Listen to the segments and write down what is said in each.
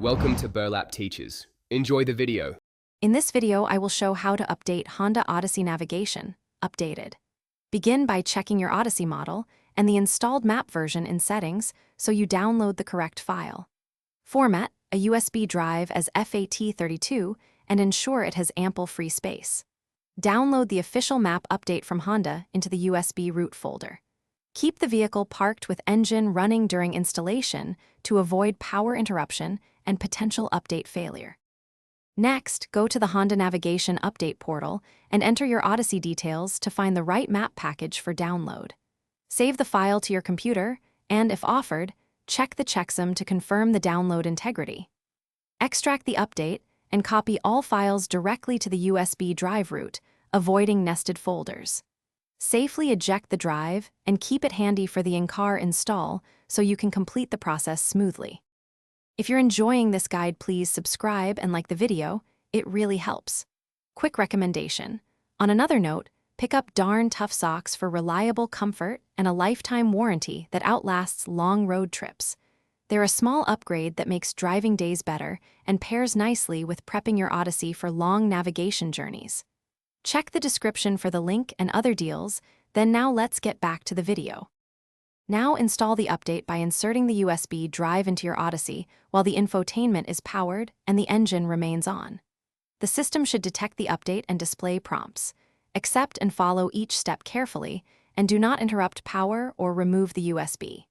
Welcome to Burlap Teaches. Enjoy the video. In this video, I will show how to update Honda Odyssey navigation, updated. Begin by checking your Odyssey model and the installed map version in Settings so you download the correct file. Format a USB drive as FAT32 and ensure it has ample free space. Download the official map update from Honda into the USB root folder. Keep the vehicle parked with engine running during installation to avoid power interruption and potential update failure. Next, go to the Honda Navigation Update portal and enter your Odyssey details to find the right map package for download. Save the file to your computer and, if offered, check the checksum to confirm the download integrity. Extract the update and copy all files directly to the USB drive root, avoiding nested folders. Safely eject the drive and keep it handy for the in-car install so you can complete the process smoothly. If you're enjoying this guide, please subscribe and like the video. It really helps. Quick recommendation. On another note, pick up darn tough socks for reliable comfort and a lifetime warranty that outlasts long road trips. They're a small upgrade that makes driving days better and pairs nicely with prepping your Odyssey for long navigation journeys. Check the description for the link and other deals, then now let's get back to the video. Now install the update by inserting the USB drive into your Odyssey while the infotainment is powered and the engine remains on. The system should detect the update and display prompts. Accept and follow each step carefully, and do not interrupt power or remove the USB.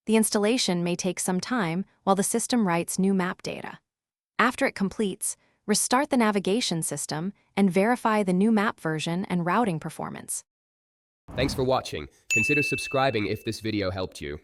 The installation may take some time while the system writes new map data. After it completes, restart the navigation system and verify the new map version and routing performance. Thanks for watching. Consider subscribing if this video helped you.